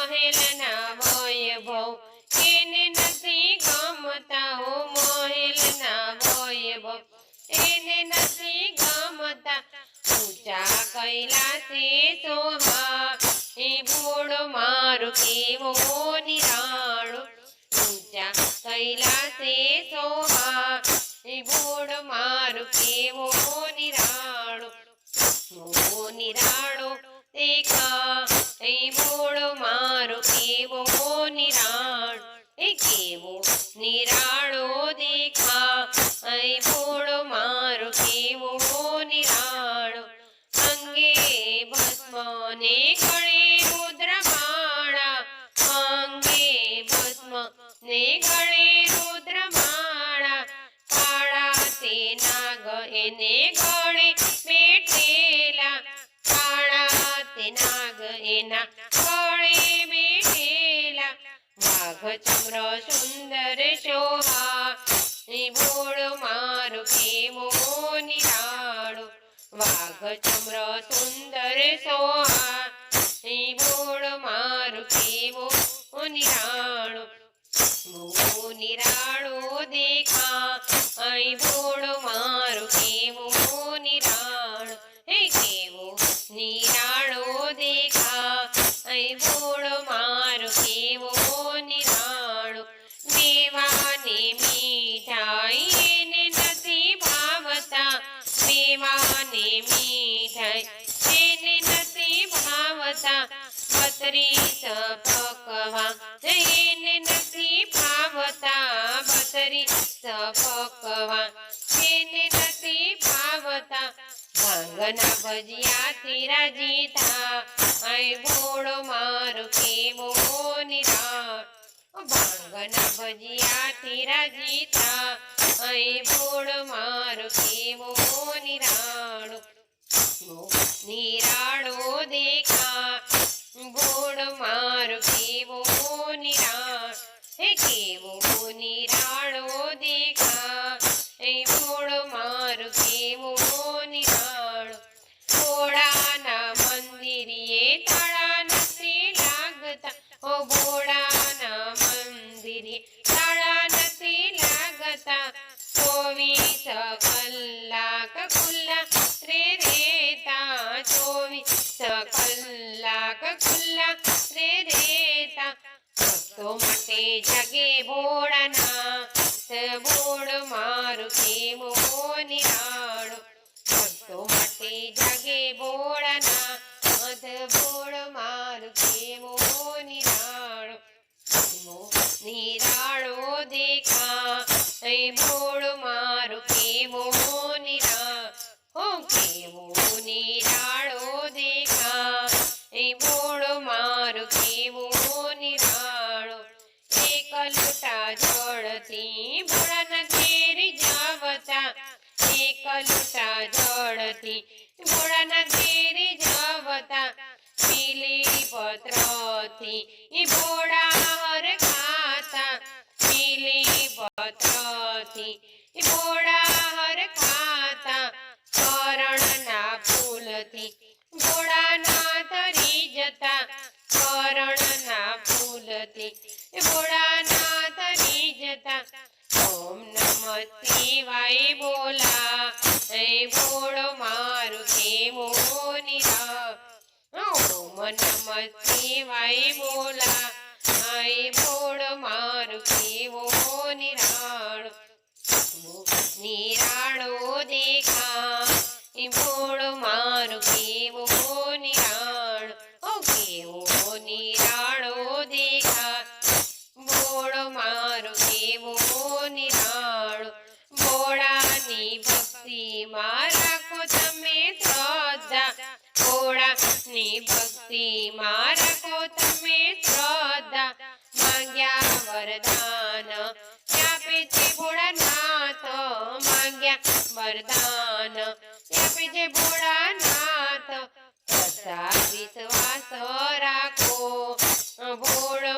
મહેલના વૈભવ એને નથી ગમતા હો મહેલના વૈભવ એને નથી ગમતા ઊંચા કૈલાસે સોહા એ ભોળો મારો કેવો નિરાળો ઊંચા કૈલાસે સોહા એ ભોળો મારો કેવો નિરાળો નિરાળો દેખા એ ભોળો મારો કેવો નિરાળો એ કેવો નિરાળો દેખા એ ભોળો મારો કેવો નિરાળો અંગે ભસ્મ ને ગળે રુદ્રમાળા અંગે ભસ્મ ને ગળે રુદ્રમાળા કાળા તે નાગ એને ગળે બેઠેલા કાળા તે નાગ એના ગળે બેઠેલા વાઘચંદ્ર સુંદર શોભા એ ભોળો મારો કેવો નિરાળો વાઘચંદ્ર સુંદર શોભા એ ભોળો મારો કેવો નિરાળો નિરાળો દેખા અહીં ભોળો મારો કેવો નિરાળો હે કેવો નિરાળો દેખા અહીં ભોળો મારો કેવો નિરાળો દેવાને મીઠાઈ એને નથી ભાવતા દેવાને મીઠાઈ એને નથી ભાવતા 32 પકવા એને નથી ભાવતા 32 પકવા એને નથી ભાવતા ભાંગના ભજીયાથી રાજી થા અહીં ભોળો મારો કેવો નિરાળો ભાંગના ભજીયાથી રાજી થા અહીં ભોળો મારો કેવો નિરાળો નિરાળો દેખા ભોળો મારો કેવો નિરાળો હે કેવો નિરાળો દેખા એ ભોળો મારો કેવો નિરાળો ભોળાના મંદિરે તાળા નથી લાગતા ઓ ભોળાના મંદિરે તાળા નથી લાગતા 24 કલાક ખુલ્લા રે રેતા 24 કલાક ખુલ્લા રે રેતા ભક્તો માટે જગે ભોળાના ભોળો મારો કેવો નિરાળો ભક્તો માટે જગે ભોળાના ભોળો મારો કેવો નિરાળો નિરાળો દેખા એ ભોળો મારો કેવો નિરાળો કેવો નિરાળો દેખા એ ભોળો મારો કેવો નિરાળો એક લોટા જળથી ભોળાના ઘેર જાવતા એક લોટા જળથી ભોળાના ઘેર જાવતા પીલી પત્રથી એ ભોળા હર ખાતા પીલી પત્રથી એ ભોળા હર ખાતા કરણના ફૂલથી ભોળાના તરી જતા કરણના ફૂલથી ભોળાના તરી જતા ઓમ નમઃ શિવાય બોલા એ ભોળો મારો કેવો નિરાળો ઓમ નમઃ શિવાય બોલા એ ભોળો મારો કેવો નિરાળો નિરાળો દેખા એ ભોળો મારો કેવો નિરાળો કેવો નિરાળો દેખા ભોળો મારો કેવો નિરાળો ભોળાની ભક્તિમાં રાખો તમે શ્રદ્ધા ભોળાની ભક્તિમાં રાખો તમે શ્રદ્ધા માંગ્યા વરદાન આપે છે ભોળાનાથ માંગ્યા વરદાન આપે છે ભોળાનાથ શ્રદ્ધા વિશ્વાસ રાખો ભોળો